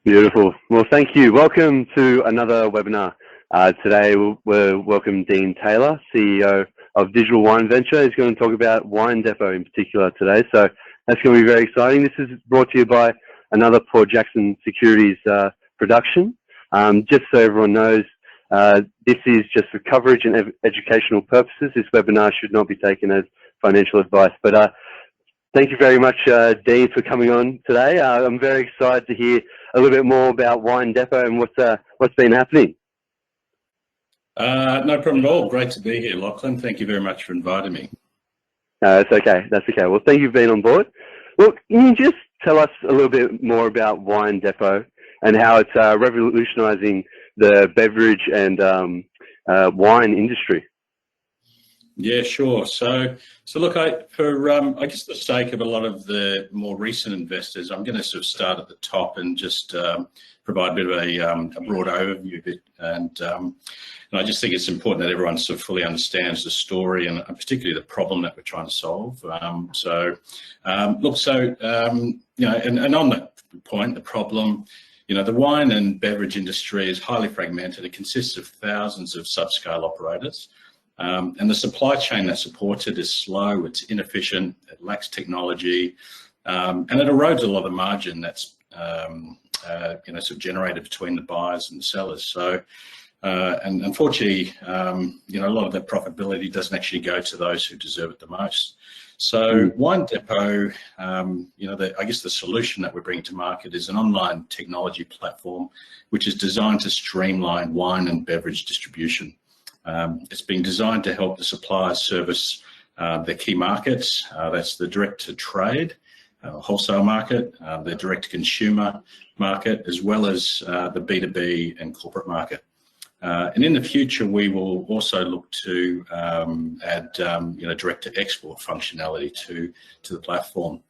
Beautiful. Well, thank you. Welcome to another webinar. Today we're welcome Dean Taylor, CEO of Digital Wine Venture. He's going to talk about Wine Depot in particular today. So that's going to be very exciting. This is brought to you by another Port Jackson Securities production. Just so everyone knows, this is just for coverage and educational purposes. This webinar should not be taken as financial advice. But thank you very much, Dean, for coming on today. I'm very excited to hear a little bit more about Wine Depot and what's been happening. No problem at all. Great to be here, Lachlan. Thank you very much for inviting me. That's okay. That's okay. Well, thank you for being on board. Look, can you just tell us a little bit more about Wine Depot and how it's revolutionising the beverage and wine industry? Yeah, sure. So look, for I guess the sake of a lot of the more recent investors, I'm going to sort of start at the top and just provide a bit of a broad overview of it. And I just think it's important that everyone sort of fully understands the story and particularly the problem that we're trying to solve. Look, you know, and on that point, the problem, you know, the wine and beverage industry is highly fragmented. It consists of thousands of subscale operators. And the supply chain that supports it is slow, it's inefficient, it lacks technology, and it erodes a lot of margin that's you know, sort of generated between the buyers and the sellers. So, and unfortunately, you know, a lot of that profitability doesn't actually go to those who deserve it the most. So, Wine Depot, you know, I guess the solution that we're bringing to market is an online technology platform which is designed to streamline wine and beverage distribution. It's been designed to help the suppliers service their key markets. That's the direct-to-trade, wholesale market, the direct-to-consumer market, as well as the B2B and corporate market. And in the future, we will also look to add you know, direct-to-export functionality to the platform.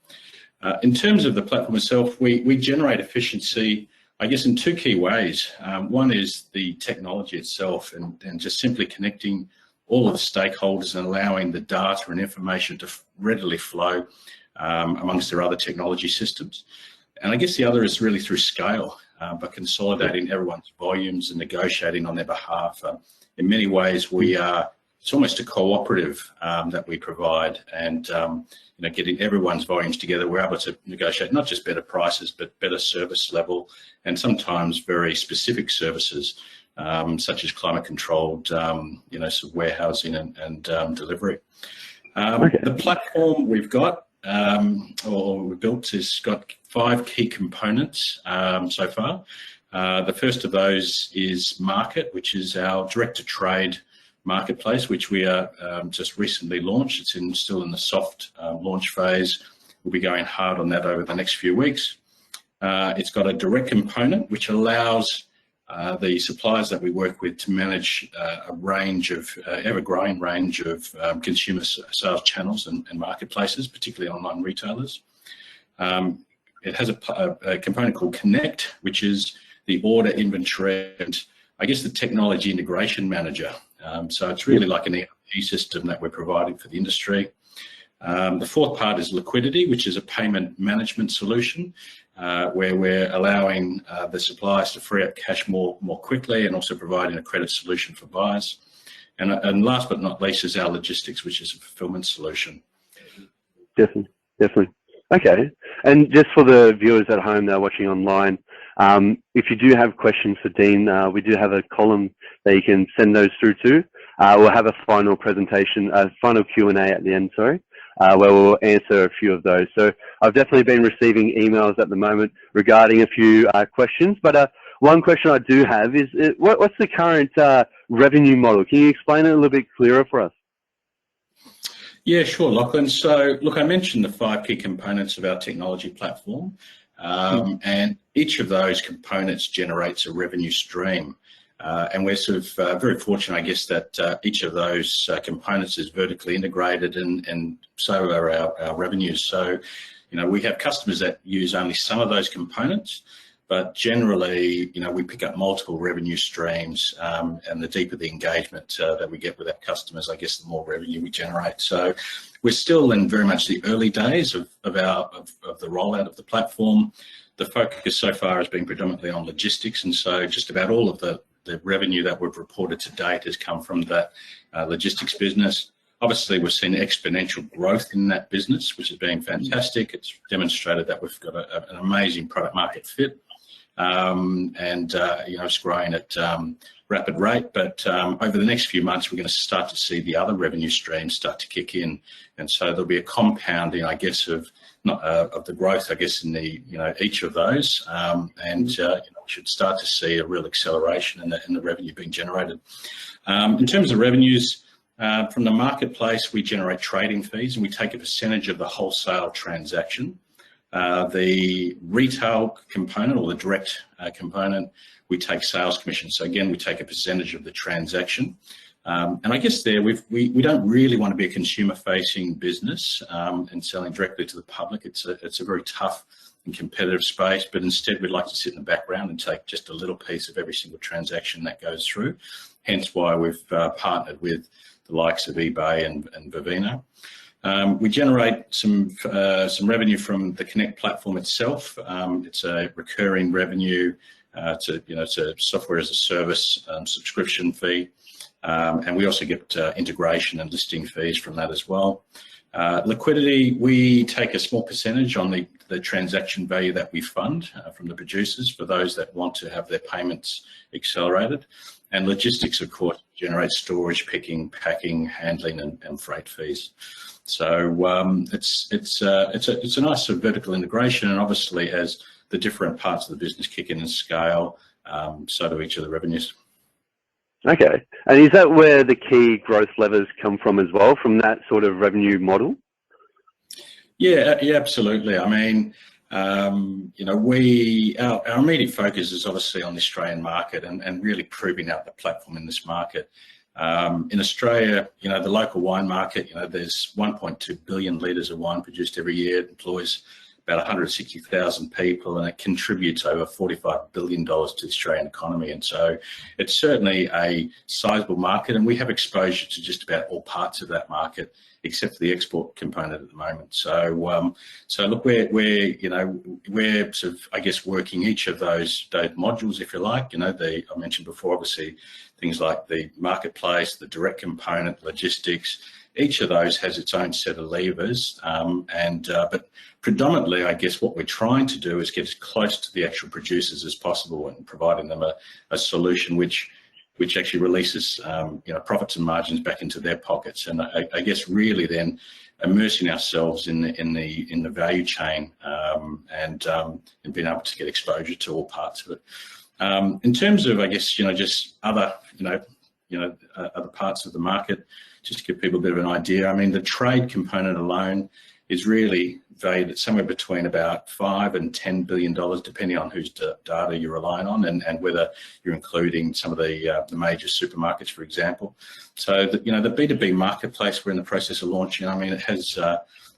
In terms of the platform itself, we generate efficiency, I guess, in two key ways. One is the technology itself and just simply connecting all of the stakeholders and allowing the data and information to readily flow amongst their other technology systems. And I guess the other is really through scale, by consolidating everyone's volumes and negotiating on their behalf. In many ways, it's almost a cooperative that we provide, and you know, getting everyone's volumes together, we're able to negotiate not just better prices, but better service level, and sometimes very specific services, such as climate-controlled, you know, sort of warehousing and delivery. The platform we've got, or we built, has got 5 key components so far. The first of those is Market, which is our direct-to-trade marketplace, which we are just recently launched. It's still in the soft launch phase. We'll be going hard on that over the next few weeks. It's got a direct component which allows the suppliers that we work with to manage a range of ever-growing range of consumer sales channels and marketplaces, particularly online retailers. It has a component called Connect, which is the order inventory and I guess the technology integration manager. So it's really like an ERP system that we're providing for the industry. The fourth part is Liquidity, which is a payment management solution where we're allowing the suppliers to free up cash more quickly and also providing a credit solution for buyers. And last but not least is our Logistics, which is a fulfillment solution. Definitely. Okay. And just for the viewers at home that are watching online, if you do have questions for Dean, we do have a column that you can send those through to. We'll have a final presentation, final Q&A at the end, sorry, where we'll answer a few of those. So I've definitely been receiving emails at the moment regarding a few questions, but one question I do have is, what's the current revenue model? Can you explain it a little bit clearer for us? Yeah, sure, Lachlan. So look, I mentioned the 5 key components of our technology platform. And each of those components generates a revenue stream. And we're sort of very fortunate, I guess, that each of those components is vertically integrated and so are our revenues. So, you know, we have customers that use only some of those components, but generally, you know, we pick up multiple revenue streams, and the deeper the engagement that we get with our customers, I guess, the more revenue we generate. So we're still in very much the early days of the rollout of the platform. the focus so far has been predominantly on logistics, and so just about all of the revenue that we've reported to date has come from that logistics business. Obviously, we've seen exponential growth in that business, which has been fantastic. It's demonstrated that we've got an amazing product market fit, and it's growing at rapid rate. But over the next few months, we're going to start to see the other revenue streams start to kick in, and so there'll be a compounding, I guess, of the growth, I guess, in the each of those, and we should start to see a real acceleration in the revenue being generated. In terms of revenues. From the marketplace, we generate trading fees and we take a percentage of the wholesale transaction. The retail component or the direct component, we take sales commission. So again, we take a percentage of the transaction. And I guess there we don't really want to be a consumer-facing business and selling directly to the public. It's a very tough and competitive space, but instead we'd like to sit in the background and take just a little piece of every single transaction that goes through. Hence why we've partnered with the likes of eBay and Vivino. We generate some revenue from the Connect platform itself. It's a recurring revenue. It's a software as a service subscription fee, and we also get integration and listing fees from that as well. Liquidity, we take a small percentage on the transaction value that we fund from the producers for those that want to have their payments accelerated. And logistics, of course, generates storage, picking, packing, handling, and freight fees. So it's a nice sort of vertical integration, and obviously as the different parts of the business kick in and scale, so do each of the revenues. Okay, and is that where the key growth levers come from as well, from that sort of revenue model? Yeah, absolutely. I mean, our immediate focus is obviously on the Australian market and really proving out the platform in this market. In Australia, the local wine market, there's 1.2 billion litres of wine produced every year. It employs about 160,000 people, and it contributes over $45 billion to the Australian economy. And so it's certainly a sizable market, and we have exposure to just about all parts of that market, except for the export component at the moment. So look, we're sort of, I guess, working each of those modules, if you like. I mentioned before, obviously, things like the marketplace, the direct component, logistics. Each of those has its own set of levers, but predominantly, I guess, what we're trying to do is get as close to the actual producers as possible and providing them a solution which actually releases profits and margins back into their pockets. And I guess really then immersing ourselves in the value chain and being able to get exposure to all parts of it. In terms of, I guess, just other parts of the market, just to give people a bit of an idea. I mean, the trade component alone is really valued at somewhere between about $5 and $10 billion, depending on whose data you're relying on and whether you're including some of the major supermarkets, for example. So the B2B marketplace we're in the process of launching. I mean, it has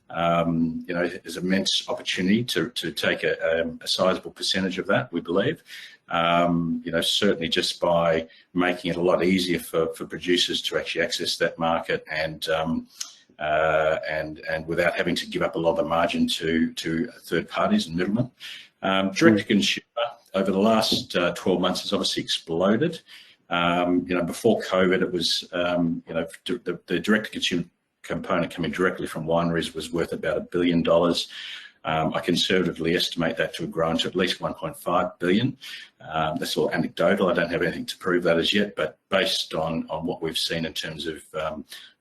there's immense opportunity to take a sizable percentage of that, we believe. Certainly just by making it a lot easier for producers to actually access that market and without having to give up a lot of the margin to third parties and middlemen. Direct to consumer over the last 12 months has obviously exploded. Before COVID, it was the direct to consumer component coming directly from wineries was worth about $1 billion. I conservatively estimate that to have grown to at least 1.5 billion. That's all anecdotal. I don't have anything to prove that as yet, but based on what we've seen in terms of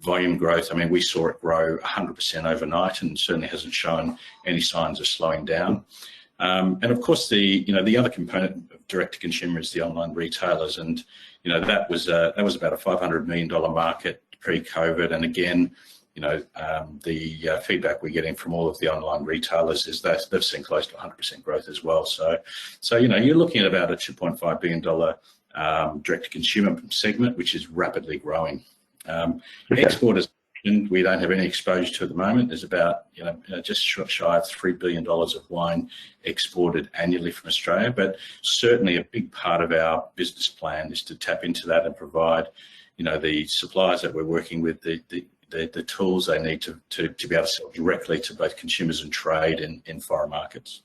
volume growth, I mean, we saw it grow 100% overnight and certainly hasn't shown any signs of slowing down. And of course, the other component of direct to consumer is the online retailers, and that was about a $500 million market pre-COVID, and again, the feedback we're getting from all of the online retailers is that they've seen close to 100% growth as well. So you're looking at about a $2.5 billion direct-to-consumer segment, which is rapidly growing. Exporters, we don't have any exposure to at the moment. There's about just shy of $3 billion of wine exported annually from Australia, but certainly a big part of our business plan is to tap into that and provide the suppliers that we're working with the tools they need to be able to sell directly to both consumers and trade in foreign markets.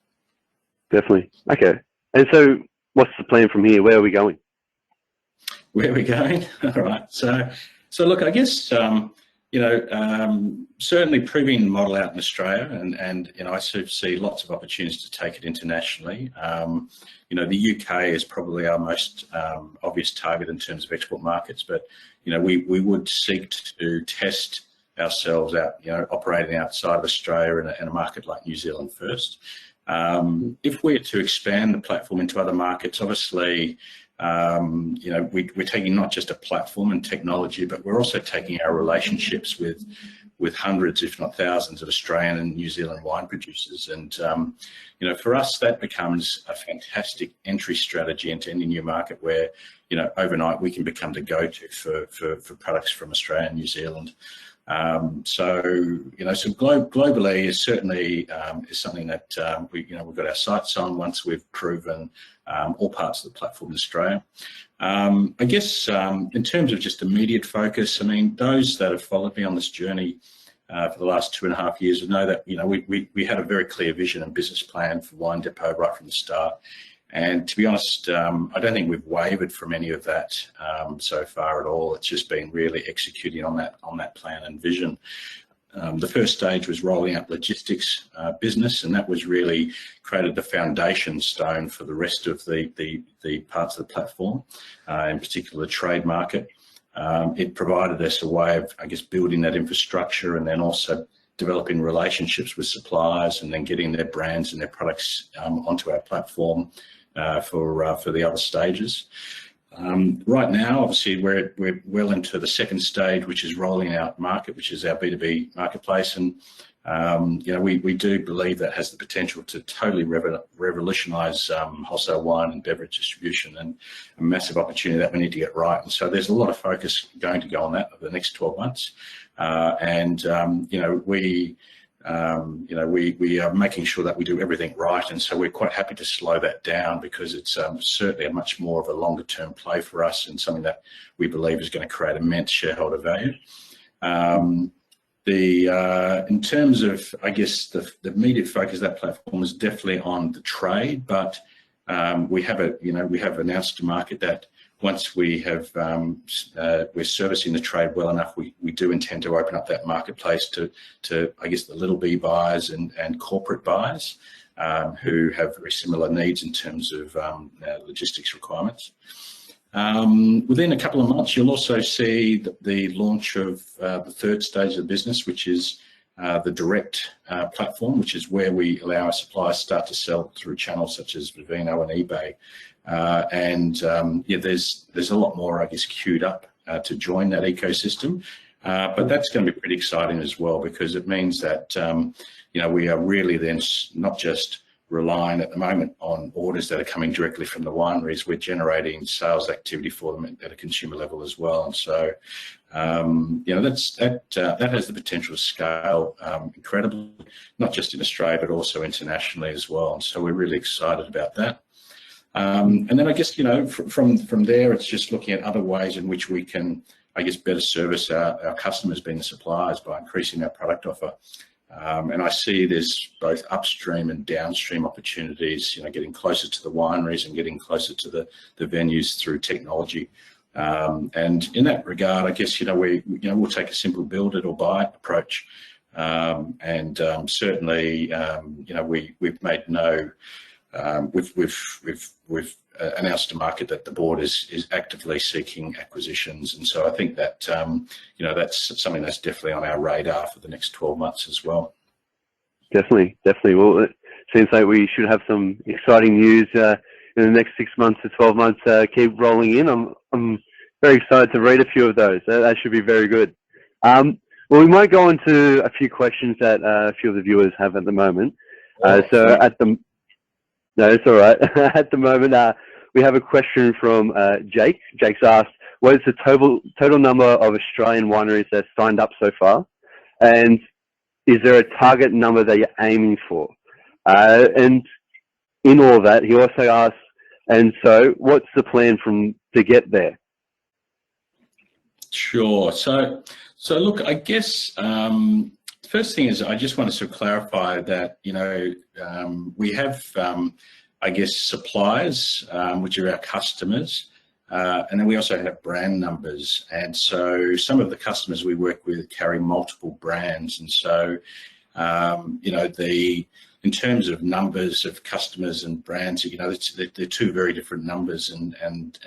Definitely. Okay. And so what's the plan from here? Where are we going? Where are we going? All right. So look, I guess, certainly proving the model out in Australia, and I sort of see lots of opportunities to take it internationally. The UK is probably our most obvious target in terms of export markets, but, we would seek to test ourselves out, operating outside of Australia in a market like New Zealand first. If we're to expand the platform into other markets, obviously, we're taking not just a platform and technology, but we're also taking our relationships with hundreds, if not thousands, of Australian and New Zealand wine producers. And, for us, that becomes a fantastic entry strategy into any new market where, overnight we can become the go-to for products from Australia and New Zealand. So globally is certainly is something that we've got our sights on once we've proven all parts of the platform in Australia. I guess in terms of just immediate focus, I mean, those that have followed me on this journey for the last 2.5 years know that we had a very clear vision and business plan for Wine Depot right from the start. And to be honest, I don't think we've wavered from any of that so far at all. It's just been really executing on that plan and vision. The first stage was rolling out logistics business, and that was really created the foundation stone for the rest of the parts of the platform, in particular the trade market. It provided us a way of, I guess, building that infrastructure and then also developing relationships with suppliers and then getting their brands and their products onto our platform for the other stages. Right now, obviously, we're well into the second stage, which is rolling out market, which is our B2B marketplace. And, we do believe that has the potential to totally revolutionise wholesale wine and beverage distribution, and a massive opportunity that we need to get right. And so there's a lot of focus going to go on that over the next 12 months. We are making sure that we do everything right, and so we're quite happy to slow that down because it's certainly a much more of a longer term play for us and something that we believe is going to create immense shareholder value. In terms of, I guess, the immediate focus of that platform is definitely on the trade, but we have announced to market that once we're servicing the trade well enough, we do intend to open up that marketplace to I guess the little B buyers and corporate buyers who have very similar needs in terms of logistics requirements. Within a couple of months, you'll also see the launch of the third stage of the business, which is the direct platform, which is where we allow our suppliers to start to sell through channels such as Vivino and eBay. There's a lot more, I guess, queued up to join that ecosystem, but that's going to be pretty exciting as well, because it means that we are really then not just relying at the moment on orders that are coming directly from the wineries. We're generating sales activity for them at a consumer level as well, and so that has the potential to scale incredibly, not just in Australia but also internationally as well. And so we're really excited about that. And then I guess from there, it's just looking at other ways in which we can, I guess, better service our customers, being the suppliers, by increasing our product offer. And I see there's both upstream and downstream opportunities, getting closer to the wineries and getting closer to the venues through technology. And in that regard, I guess, we'll take a simple build it or buy it approach. Certainly, we've made we've announced to market that the board is actively seeking acquisitions, and so I think that that's something that's definitely on our radar for the next 12 months as well. Definitely. Well, it seems like we should have some exciting news in the next 6 months to 12 months. Keep rolling in. I'm very excited to read a few of those. That should be very good. Well, we might go into a few questions that a few of the viewers have at the moment. No, it's all right. At the moment, we have a question from Jake. Jake's asked, what is the total number of Australian wineries that have signed up so far? And is there a target number that you're aiming for? And in all that, he also asks, and so what's the plan to get there? Sure. So look, I guess first thing is I just want to sort of clarify that we have I guess, suppliers, which are our customers. And then we also have brand numbers. And so some of the customers we work with carry multiple brands. And so, you know, in terms of numbers of customers and brands, you know, they're two very different numbers. And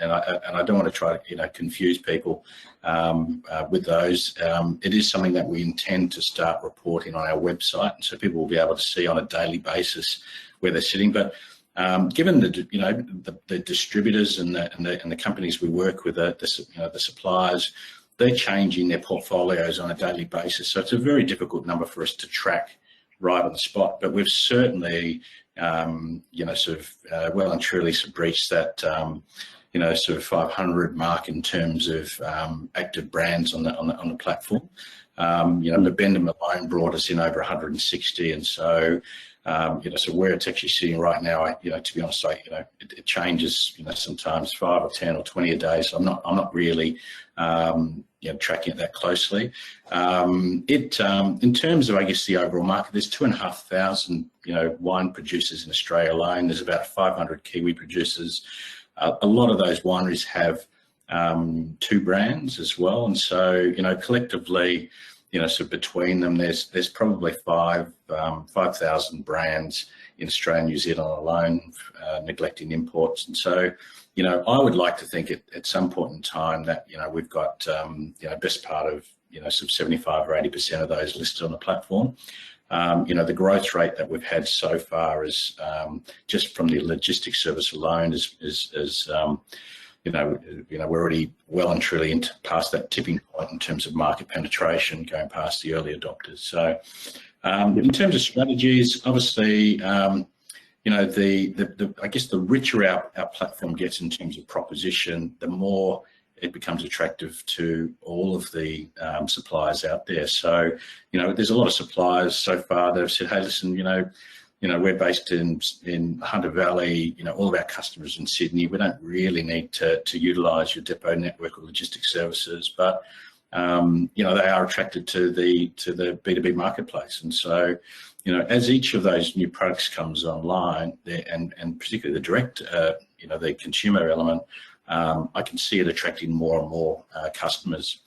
I don't want to try to, you know, confuse people with those. It is something that we intend to start reporting on our website. And so people will be able to see on a daily basis where they're sitting. But given the, you know, the distributors and the companies we work with, you know, the suppliers, they're changing their portfolios on a daily basis. So it's a very difficult number for us to track right on the spot. But we've certainly, you know, sort of well and truly sort of breached that, you know, sort of 500 mark in terms of active brands on the platform. You know, Bendham alone brought us in over 160, and so. You know, so where it's actually sitting right now, you know, to be honest, you know, it changes, you know, sometimes 5 or 10 or 20 a day. So I'm not really, you know, tracking it that closely. In terms of, I guess, the overall market, there's 2,500, you know, wine producers in Australia alone. There's about 500 Kiwi producers. A lot of those wineries have 2 brands as well, and so, you know, collectively, you know, so between them, there's probably 5,000 brands in Australia and New Zealand alone, neglecting imports. And so, you know, I would like to think at some point in time that, you know, we've got, you know, best part of, you know, some 75 or 80% of those listed on the platform. You know, the growth rate that we've had so far is just from the logistics service alone is you know, we're already well and truly past that tipping point in terms of market penetration, going past the early adopters. So, in terms of strategies, obviously, you know, I guess the richer our platform gets in terms of proposition, the more it becomes attractive to all of the suppliers out there. So, you know, there's a lot of suppliers so far that have said, hey, listen, you know, we're based in Hunter Valley, you know, all of our customers in Sydney. We don't really need to utilise your depot network or logistics services, but, you know, they are attracted to the B2B marketplace. And so, you know, as each of those new products comes online, and particularly the direct, you know, the consumer element, I can see it attracting more and more customers.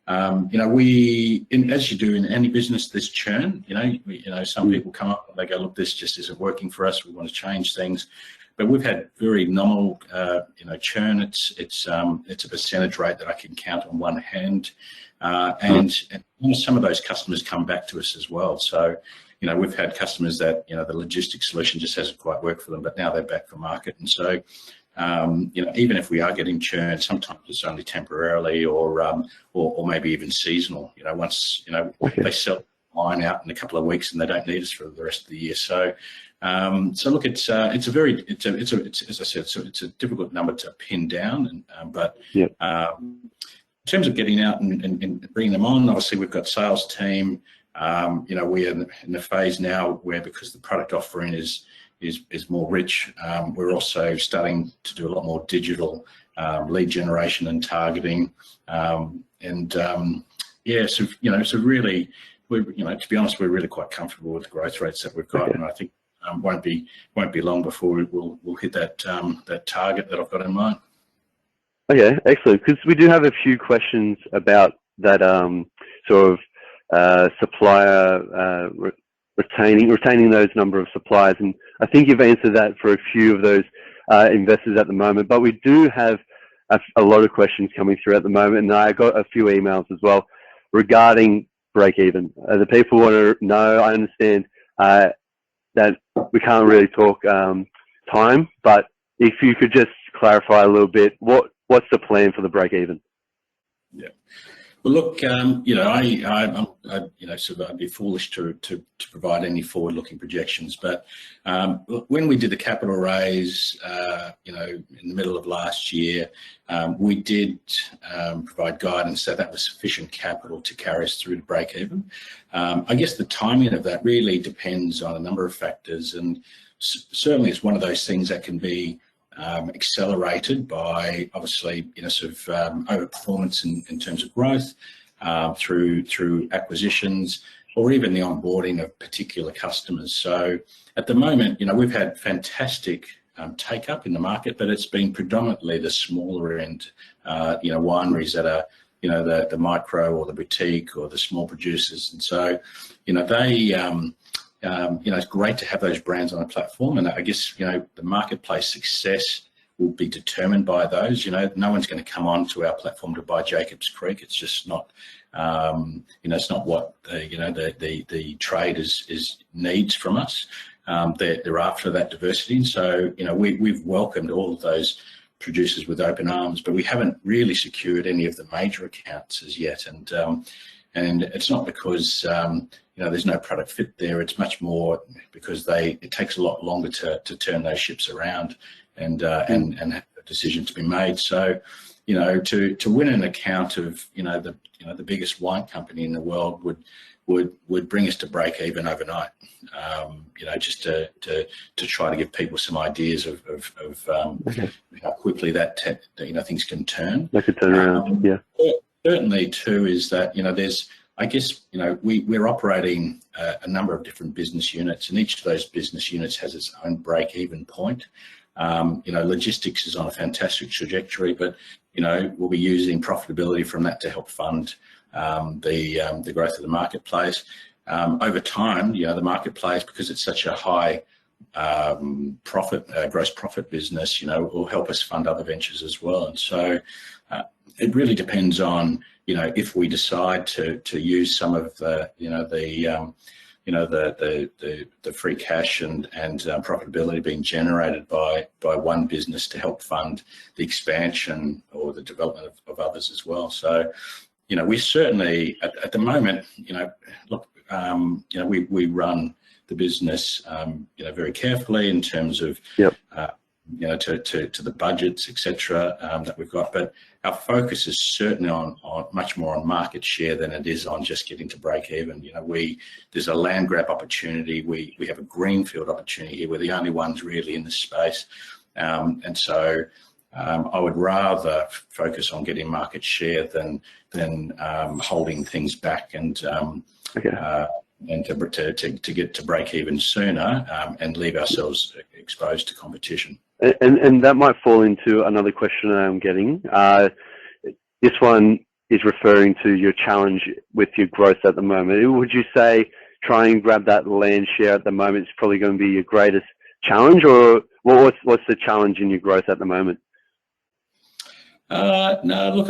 You know, as you do in any business, there's churn. You know, some people come up and they go, look, this just isn't working for us. We want to change things. But we've had very nominal, you know, churn. It's a percentage rate that I can count on one hand, and some of those customers come back to us as well. So, you know, we've had customers that, you know, the logistics solution just hasn't quite worked for them, but now they're back for market. And so, you know, even if we are getting churn, sometimes it's only temporarily or maybe even seasonal. You know, once, you know, they sell wine out in a couple of weeks and they don't need us for the rest of the year. So, look, it's as I said, it's a difficult number to pin down, but in terms of getting out and bringing them on, obviously we've got sales team. You know, we're in the phase now where, because the product offering is more rich, we're also starting to do a lot more digital lead generation and targeting. Yeah, so, you know, so really, you know, to be honest, we're really quite comfortable with the growth rates that we've got, and I think won't be long before we'll hit that target that I've got in mind. Okay, excellent. Because we do have a few questions about that sort of supplier retaining those number of suppliers, and I think you've answered that for a few of those investors at the moment. But we do have a lot of questions coming through at the moment, and I got a few emails as well regarding break even. The people want to know. I understand that we can't really talk time, but if you could just clarify a little bit, what's the plan for the break even? Yeah. Well, look, you know, you know, so I'd be foolish to provide any forward-looking projections. But when we did the capital raise, you know, in the middle of last year, we did provide guidance that was sufficient capital to carry us through to break even. I guess the timing of that really depends on a number of factors, and certainly it's one of those things that can be accelerated by, obviously, you know, sort of overperformance in terms of growth through acquisitions, or even the onboarding of particular customers. So at the moment, you know, we've had fantastic take up in the market, but it's been predominantly the smaller end, wineries that are, the micro or the boutique or the small producers. And so, they, it's great to have those brands on a platform. And I guess, the marketplace success will be determined by those. No one's going to come onto our platform to buy Jacobs Creek. It's just not, it's not what the trade needs from us. They're after that diversity. And so, we've welcomed all of those producers with open arms, but we haven't really secured any of the major accounts as yet. And it's not because there's no product fit there. It's much more because it takes a lot longer to turn those ships around and have a decision to be made. So, to win an account of the biggest wine company in the world would bring us to break even overnight. Just to try to give people some ideas of how quickly that things can turn. They could turn around. Yeah. Certainly, too, is that there's, I guess, we're operating a number of different business units, and each of those business units has its own break-even point. Logistics is on a fantastic trajectory, but we'll be using profitability from that to help fund the growth of the marketplace. Over time, the marketplace, because it's such a high gross profit business, will help us fund other ventures as well. And so it really depends on if we decide to use some of the free cash and profitability being generated by one business to help fund the expansion or the development of others as well. So we certainly at the moment we run the business very carefully in terms of to the budgets, etc., that we've got, but our focus is certainly on much more on market share than it is on just getting to break even. There's a land grab opportunity. We have a greenfield opportunity here. We're the only ones really in this space, and so I would rather focus on getting market share than holding things back and to get to break even sooner and leave ourselves exposed to competition. And that might fall into another question I'm getting. This one is referring to your challenge with your growth at the moment. Would you say try and grab that land share at the moment is probably going to be your greatest challenge, or what's the challenge in your growth at the moment? No, look,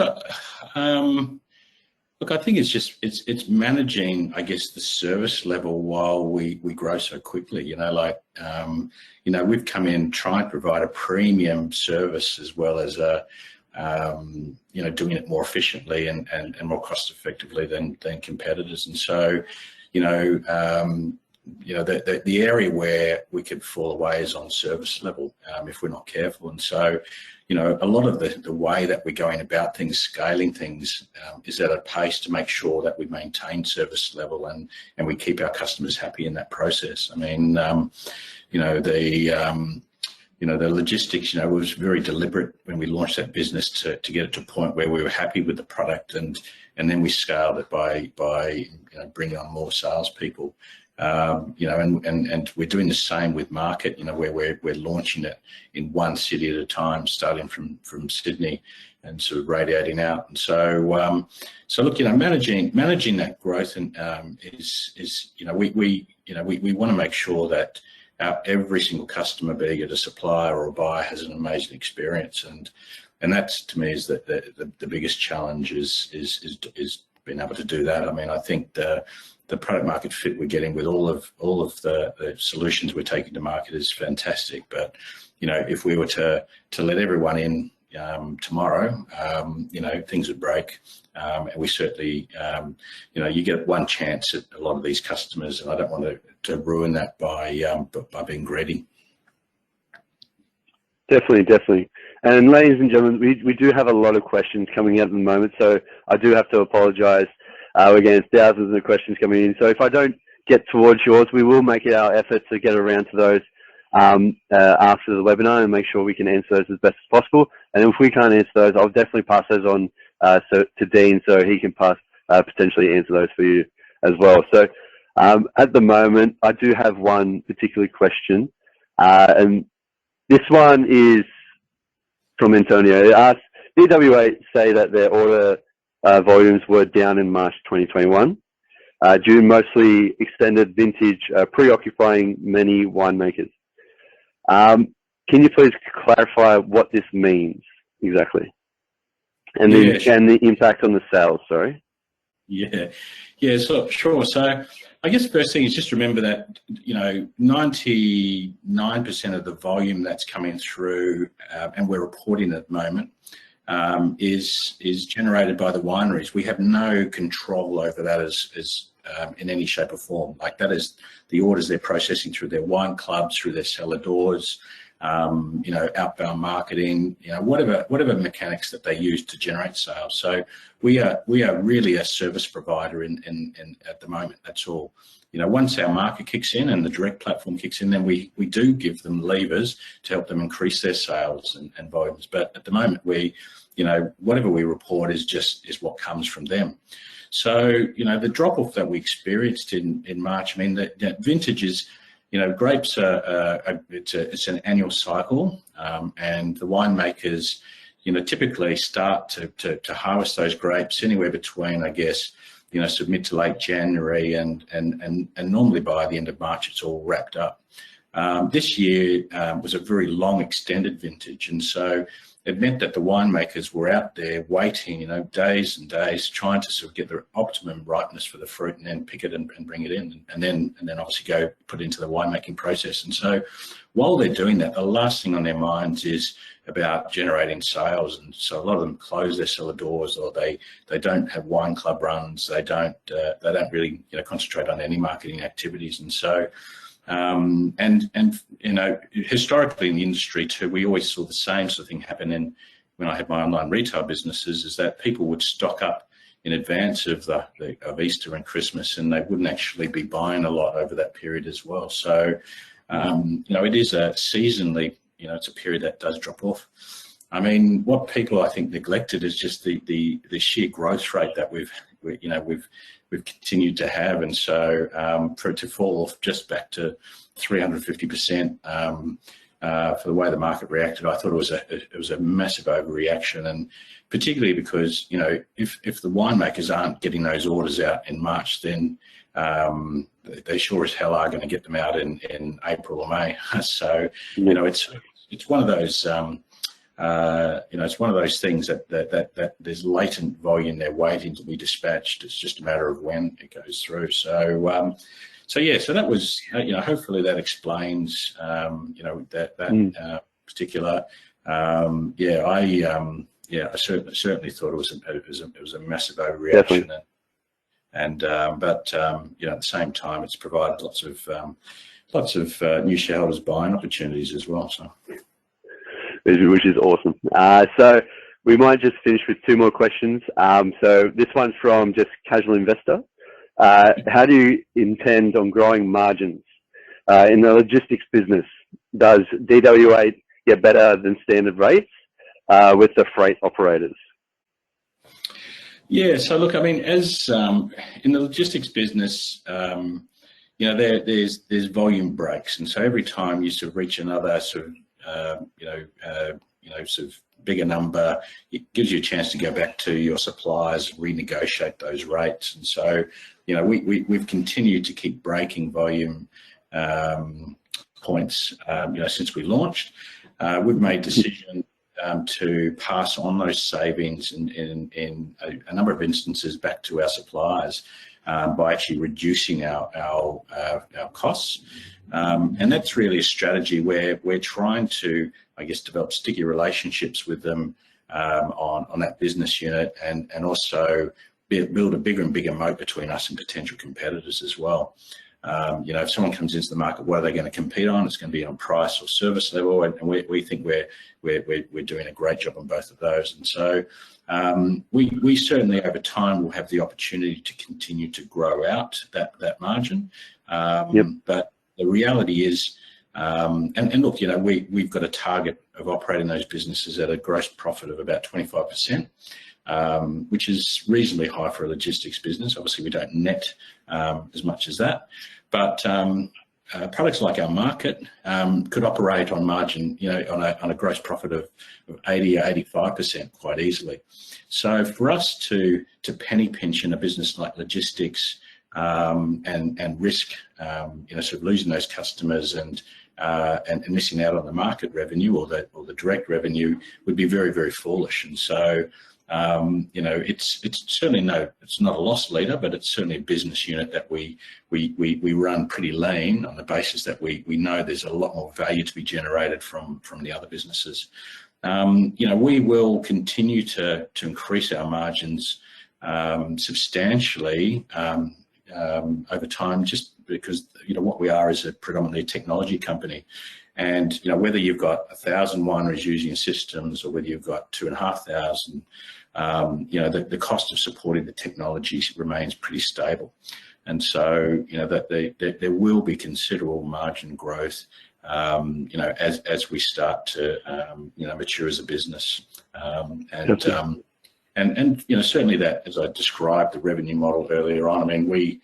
I think it's managing, I guess, the service level while we grow so quickly. We've come in trying to provide a premium service as well as doing it more efficiently and more cost effectively than competitors. And so, the area where we could fall away is on service level if we're not careful. And so, a lot of the way that we're going about things, scaling things, is at a pace to make sure that we maintain service level and we keep our customers happy in that process. I mean, the logistics, was very deliberate when we launched that business to get it to a point where we were happy with the product, and then we scaled it by bringing on more salespeople. And we're doing the same with market, where we're launching it in one city at a time, starting from Sydney and sort of radiating out. And so, look, managing that growth and we want to make sure that every single customer, be it a supplier or a buyer, has an amazing experience, and that's, to me, is the biggest challenge is being able to do that. I mean, I think the product market fit we're getting with all of the solutions we're taking to market is fantastic. But if we were to let everyone in tomorrow, things would break. And we certainly, you get one chance at a lot of these customers, and I don't want to ruin that by being greedy. Definitely. And ladies and gentlemen, we do have a lot of questions coming in at the moment, so I do have to apologise. We're getting thousands of questions coming in, so if I don't get towards yours, we will make it our effort to get around to those after the webinar and make sure we can answer those as best as possible. And if we can't answer those, I'll definitely pass those on to Dean, so he can potentially answer those for you as well. So at the moment, I do have one particular question, and This one is from Antonio. It asks, DW8 say that their order volumes were down in March 2021, due mostly extended vintage preoccupying many winemakers. Can you please clarify what this means exactly? And the impact on the sales, sorry. Yeah, so sure. So I guess the first thing is just remember that, 99% of the volume that's coming through and we're reporting at the moment is generated by the wineries. We have no control over that as in any shape or form. Like, that is the orders they're processing through their wine clubs, through their cellar doors, outbound marketing, whatever mechanics that they use to generate sales. So we are really a service provider in at the moment. That's all. Once our market kicks in and the direct platform kicks in, then we do give them levers to help them increase their sales and volumes. But at the moment, whatever we report is what comes from them. So, the drop-off that we experienced in March, I mean, that vintage is, grapes it's an annual cycle, and the winemakers, typically start to harvest those grapes anywhere between, I guess, mid to late January, and normally by the end of March, it's all wrapped up. This year was a very long, extended vintage, and so it meant that the winemakers were out there waiting, days and days, trying to sort of get the optimum ripeness for the fruit, and then pick it and bring it in, and then obviously go put it into the winemaking process. And so while they're doing that, the last thing on their minds is about generating sales. And so a lot of them close their cellar doors, or they don't have wine club runs. They don't really concentrate on any marketing activities. And so historically in the industry too, we always saw the same sort of thing happen when I had my online retail businesses, is that people would stock up in advance of Easter and Christmas, and they wouldn't actually be buying a lot over that period as well. So it is a seasonally, it's a period that does drop off. I mean, what people I think neglected is just the sheer growth rate that we've continued to have, and so for it to fall off just back to 350% for the way the market reacted, I thought it was a massive overreaction, and particularly because if the winemakers aren't getting those orders out in March, then they sure as hell are going to get them out in April or May. So it's one of those. It's one of those things that there's latent volume there waiting to be dispatched. It's just a matter of when it goes through. So that was, hopefully that explains, that particular. I certainly thought it was a massive overreaction. But at the same time, it's provided lots of new shareholders buying opportunities as well. So. Which is awesome. So we might just finish with two more questions. So this one's from just casual investor. How do you intend on growing margins in the logistics business? Does DW8 get better than standard rates with the freight operators? Yeah. So look, I mean, as in the logistics business, there's volume breaks, and so every time you sort of reach another sort of sort of bigger number, it gives you a chance to go back to your suppliers, renegotiate those rates. And so, we've continued to keep breaking volume points, since we launched. We've made decisions to pass on those savings in a number of instances back to our suppliers by actually reducing our costs. And that's really a strategy where we're trying to, I guess, develop sticky relationships with them on that business unit, and also build a bigger and bigger moat between us and potential competitors as well. If someone comes into the market, what are they going to compete on? It's going to be on price or service level, and we think we're doing a great job on both of those. And so we certainly over time will have the opportunity to continue to grow out that margin. But the reality is, and look, we've got a target of operating those businesses at a gross profit of about 25%, which is reasonably high for a logistics business. Obviously, we don't net as much as that, but products like our market could operate on margin, on a gross profit of 80 or 85% quite easily. So for us to penny pinch in a business like logistics and risk, sort of losing those customers and missing out on the market revenue or the direct revenue would be very, very foolish. And so it's certainly it's not a loss leader, but it's certainly a business unit that we run pretty lean on the basis that we know there's a lot more value to be generated from the other businesses. We will continue to increase our margins substantially over time, just because what we are is a predominantly technology company. And whether you've got 1,000 wineries using systems or whether you've got 2,500, the cost of supporting the technology remains pretty stable. And so that there will be considerable margin growth as we start to mature as a business. And certainly that, as I described the revenue model earlier on, I mean we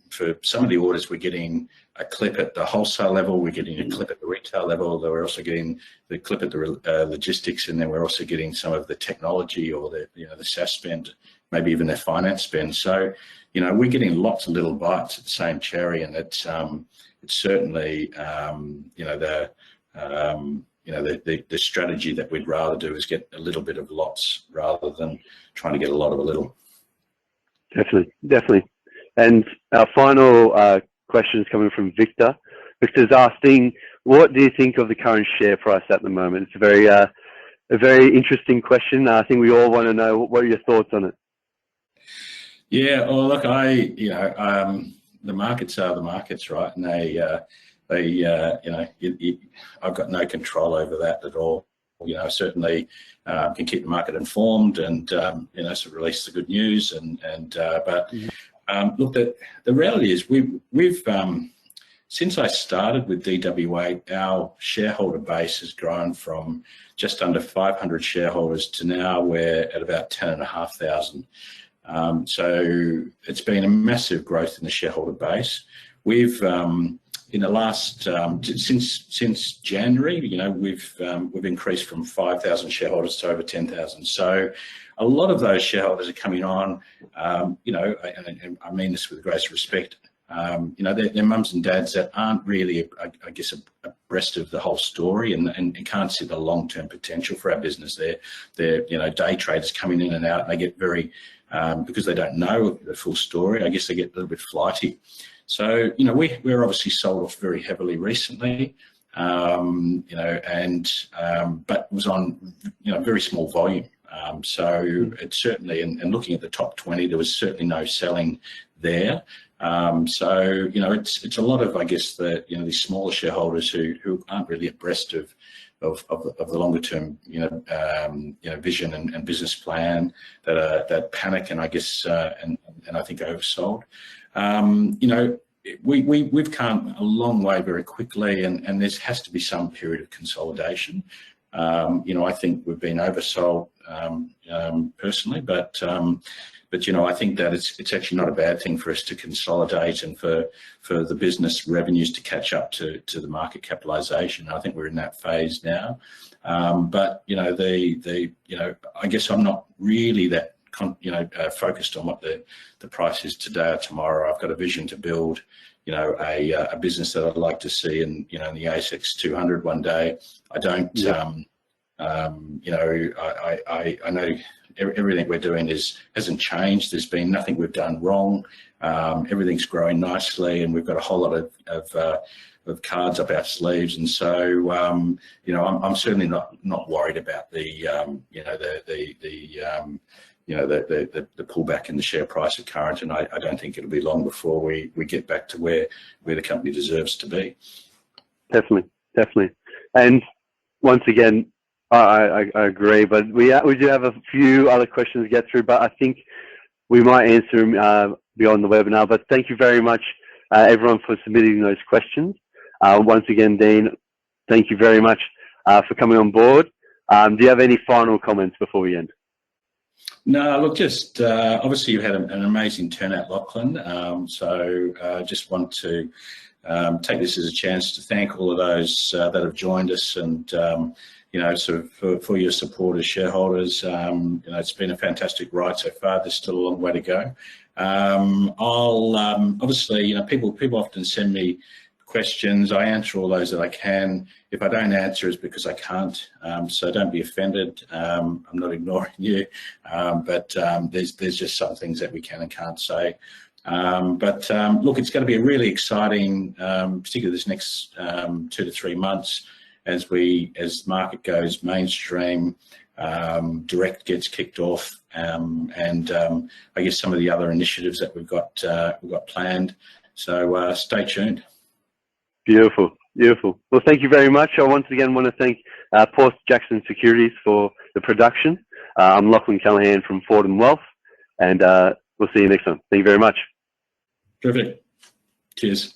for some of the orders we're getting a clip at the wholesale level, we're getting a clip at the retail level, though we're also getting the clip at the logistics, and then we're also getting some of the technology or the SaaS spend, maybe even their finance spend. So we're getting lots of little bites at the same cherry, and it's certainly the strategy that we'd rather do is get a little bit of lots rather than trying to get a lot of a little. Definitely. And our final question is coming from Victor. Victor's asking, what do you think of the current share price at the moment? It's a very interesting question. I think we all want to know, what are your thoughts on it? Yeah, well, look, the markets are the markets, right? And I've got no control over that at all. Certainly can keep the market informed and sort of release the good news but look, the reality is we've since I started with DW8, our shareholder base has grown from just under 500 shareholders to now we're at about 10,500. So it's been a massive growth in the shareholder base. We've in the last since January, we've increased from 5,000 shareholders to over 10,000. So a lot of those shareholders are coming on, and I mean this with the greatest respect. They're mums and dads that aren't really, I guess, abreast of the whole story and can't see the long-term potential for our business. They're day traders coming in and out, and they get very because they don't know the full story. I guess they get a little bit flighty. So we're obviously sold off very heavily recently, but it was on very small volume. So it's certainly, and looking at the top 20, there was certainly no selling there. So it's a lot of, I guess, these smaller shareholders who aren't really abreast of the longer term vision and business plan that panic and I guess and I think oversold. We've come a long way very quickly, and there has to be some period of consolidation. I think we've been oversold personally, but I think that it's actually not a bad thing for us to consolidate and for the business revenues to catch up to the market capitalization. I think we're in that phase now. But I guess I'm not really that focused on what the price is today or tomorrow. I've got a vision to build a business that I'd like to see in the ASX 200 one day. I don't I know everything we're doing hasn't changed. There's been nothing we've done wrong. Everything's growing nicely, and we've got a whole lot of cards up our sleeves. And so I'm certainly not worried about the pullback in the share price at current, and I don't think it'll be long before we get back to where the company deserves to be. Definitely. And once again, I agree, but we do have a few other questions to get through, but I think we might answer them beyond the webinar. But thank you very much, everyone, for submitting those questions. Once again, Dean, thank you very much for coming on board. Do you have any final comments before we end? No, look, just obviously you've had an amazing turnout, Lachlan. So just want to take this as a chance to thank all of those that have joined us, and you know, sort of for your support as shareholders. You know, it's been a fantastic ride so far. There's still a long way to go. I'll obviously, you know, people often send me questions. I answer all those that I can. If I don't answer, it's because I can't. So don't be offended. I'm not ignoring you, but there's just some things that we can and can't say. Look, it's going to be a really exciting, particularly this next 2 to 3 months, as the market goes mainstream, direct gets kicked off, and I guess some of the other initiatives that we've got planned. So stay tuned. Beautiful, beautiful. Well, thank you very much. I once again want to thank Jackson Securities for the production. I'm Lachlan Callaghan from Fortem Wealth, and we'll see you next time. Thank you very much. Terrific. Cheers.